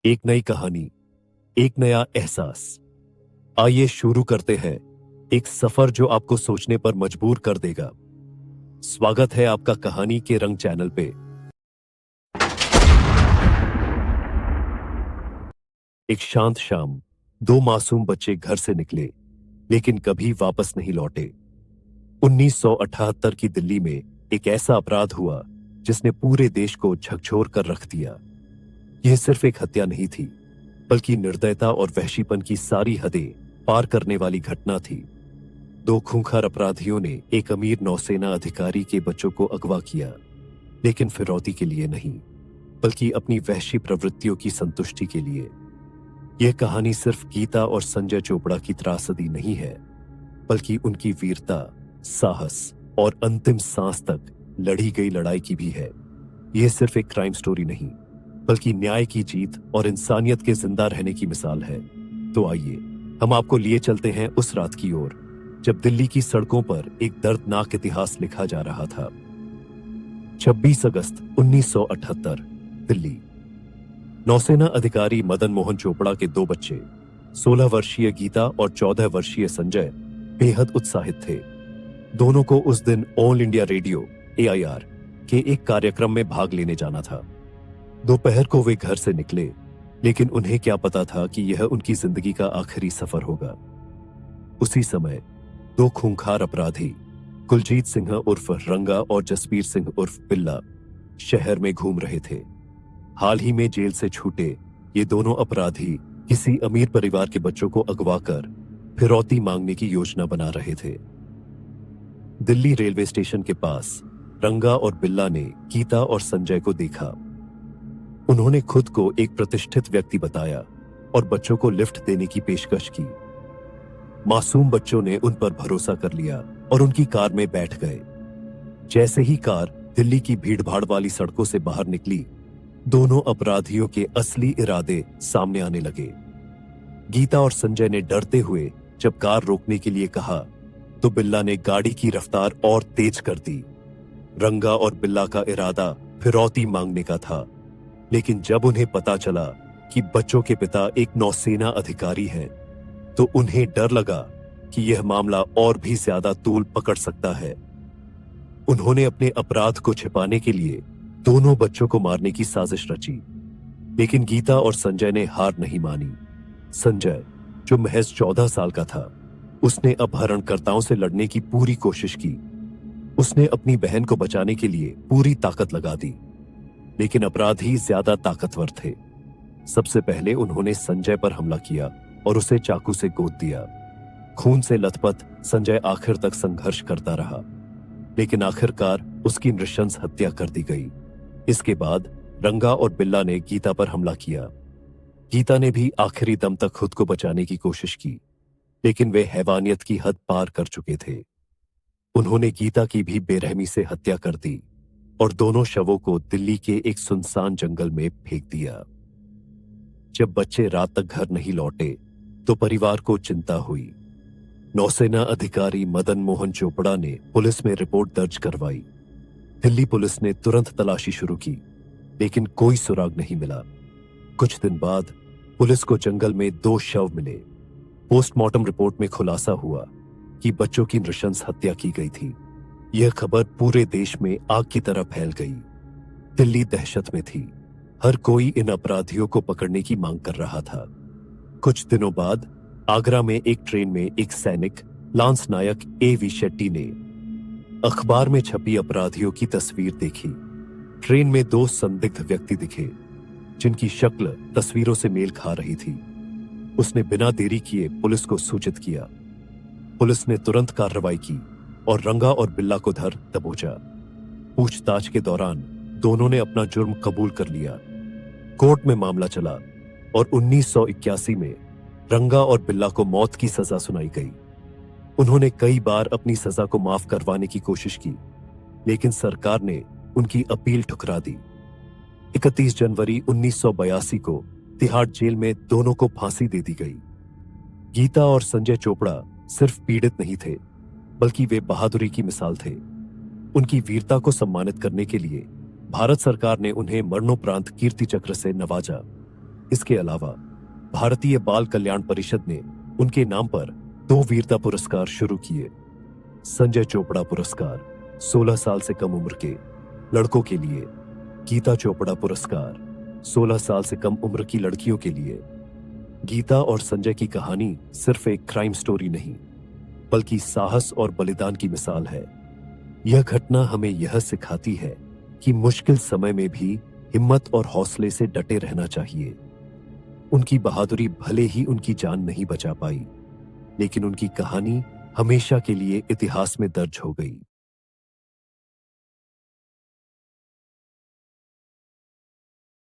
एक नई कहानी, एक नया एहसास। आइए शुरू करते हैं एक सफर जो आपको सोचने पर मजबूर कर देगा। स्वागत है आपका कहानी के रंग चैनल पे। एक शांत शाम, दो मासूम बच्चे घर से निकले, लेकिन कभी वापस नहीं लौटे। 1978 की दिल्ली में एक ऐसा अपराध हुआ जिसने पूरे देश को झकझोर कर रख दिया। यह सिर्फ एक हत्या नहीं थी, बल्कि निर्दयता और वहशीपन की सारी हदें पार करने वाली घटना थी। दो खूंखार अपराधियों ने एक अमीर नौसेना अधिकारी के बच्चों को अगवा किया, लेकिन फिरौती के लिए नहीं, बल्कि अपनी वहशी प्रवृत्तियों की संतुष्टि के लिए। यह कहानी सिर्फ गीता और संजय चोपड़ा की त्रासदी नहीं है, बल्कि उनकी वीरता, साहस और अंतिम सांस तक लड़ी गई लड़ाई की भी है। यह सिर्फ एक क्राइम स्टोरी नहीं, बल्कि न्याय की जीत और इंसानियत के जिंदा रहने की मिसाल है। तो आइए हम आपको लिए चलते हैं उस रात की ओर, जब दिल्ली की सड़कों पर एक दर्दनाक इतिहास लिखा जा रहा था। 26 अगस्त 1978, दिल्ली। नौसेना अधिकारी मदन मोहन चोपड़ा के दो बच्चे, 16 वर्षीय गीता और 14 वर्षीय संजय, बेहद उत्साहित थे। दोनों को उस दिन ऑल इंडिया रेडियो AIR के एक कार्यक्रम में भाग लेने जाना था। दोपहर को वे घर से निकले, लेकिन उन्हें क्या पता था कि यह उनकी जिंदगी का आखिरी सफर होगा। उसी समय दो खूंखार अपराधी, कुलजीत सिंह उर्फ रंगा और जसबीर सिंह उर्फ बिल्ला, शहर में घूम रहे थे। हाल ही में जेल से छूटे ये दोनों अपराधी किसी अमीर परिवार के बच्चों को अगवा कर फिरौती मांगने की योजना बना रहे थे। दिल्ली रेलवे स्टेशन के पास रंगा और बिल्ला ने गीता और संजय को देखा। उन्होंने खुद को एक प्रतिष्ठित व्यक्ति बताया और बच्चों को लिफ्ट देने की पेशकश की। मासूम बच्चों ने उन पर भरोसा कर लिया और उनकी कार में बैठ गए। जैसे ही कार दिल्ली की भीड़भाड़ वाली सड़कों से बाहर निकली, दोनों अपराधियों के असली इरादे सामने आने लगे। गीता और संजय ने डरते हुए जब कार रोकने के लिए कहा, तो बिल्ला ने गाड़ी की रफ्तार और तेज कर दी। रंगा और बिल्ला का इरादा फिरौती मांगने का था, लेकिन जब उन्हें पता चला कि बच्चों के पिता एक नौसेना अधिकारी हैं, तो उन्हें डर लगा कि यह मामला और भी ज्यादा तूल पकड़ सकता है। उन्होंने अपने अपराध को छिपाने के लिए दोनों बच्चों को मारने की साजिश रची, लेकिन गीता और संजय ने हार नहीं मानी। संजय, जो महज 14 साल का था, उसने अपहरणकर्ताओं से लड़ने की पूरी कोशिश की। उसने अपनी बहन को बचाने के लिए पूरी ताकत लगा दी, लेकिन अपराधी ज्यादा ताकतवर थे। सबसे पहले उन्होंने संजय पर हमला किया और उसे चाकू से गोद दिया। खून से लथपथ संजय आखिर तक संघर्ष करता रहा, लेकिन आखिरकार उसकी नृशंस हत्या कर दी गई। इसके बाद रंगा और बिल्ला ने गीता पर हमला किया। गीता ने भी आखिरी दम तक खुद को बचाने की कोशिश की, लेकिन वे हैवानियत की हद पार कर चुके थे। उन्होंने गीता की भी बेरहमी से हत्या कर दी और दोनों शवों को दिल्ली के एक सुनसान जंगल में फेंक दिया। जब बच्चे रात तक घर नहीं लौटे, तो परिवार को चिंता हुई। नौसेना अधिकारी मदन मोहन चोपड़ा ने पुलिस में रिपोर्ट दर्ज करवाई। दिल्ली पुलिस ने तुरंत तलाशी शुरू की, लेकिन कोई सुराग नहीं मिला। कुछ दिन बाद पुलिस को जंगल में 2 शव मिले। पोस्टमार्टम रिपोर्ट में खुलासा हुआ कि बच्चों की नृशंस हत्या की गई थी। यह खबर पूरे देश में आग की तरह फैल गई। दिल्ली दहशत में थी। हर कोई इन अपराधियों को पकड़ने की मांग कर रहा था। कुछ दिनों बाद आगरा में एक ट्रेन में एक सैनिक, लांस नायक AV शेट्टी ने अखबार में छपी अपराधियों की तस्वीर देखी। ट्रेन में 2 संदिग्ध व्यक्ति दिखे, जिनकी शक्ल तस्वीरों से मेल खा रही थी। उसने बिना देरी किए पुलिस को सूचित किया। पुलिस ने तुरंत कार्रवाई की और रंगा और बिल्ला को धर दबोचा। पूछताछ के दौरान दोनों ने अपना जुर्म कबूल कर लिया। कोर्ट में मामला चला और 1981 में रंगा और बिल्ला को मौत की सजा सुनाई गई। उन्होंने कई बार अपनी सजा को माफ करवाने की कोशिश की, लेकिन सरकार ने उनकी अपील ठुकरा दी। 31 जनवरी 1982 को तिहाड़ जेल में दोनों को फांसी दे दी गई। गीता और संजय चोपड़ा सिर्फ पीड़ित नहीं थे, बल्कि वे बहादुरी की मिसाल थे। उनकी वीरता को सम्मानित करने के लिए भारत सरकार ने उन्हें मरणोपरांत कीर्ति चक्र से नवाजा। इसके अलावा भारतीय बाल कल्याण परिषद ने उनके नाम पर 2 वीरता पुरस्कार शुरू किए। संजय चोपड़ा पुरस्कार 16 साल से कम उम्र के लड़कों के लिए, गीता चोपड़ा पुरस्कार 16 साल से कम उम्र की लड़कियों के लिए। गीता और संजय की कहानी सिर्फ एक क्राइम स्टोरी नहीं, बल्कि साहस और बलिदान की मिसाल है। यह घटना हमें यह सिखाती है कि मुश्किल समय में भी हिम्मत और हौसले से डटे रहना चाहिए। उनकी बहादुरी भले ही उनकी जान नहीं बचा पाई, लेकिन उनकी कहानी हमेशा के लिए इतिहास में दर्ज हो गई।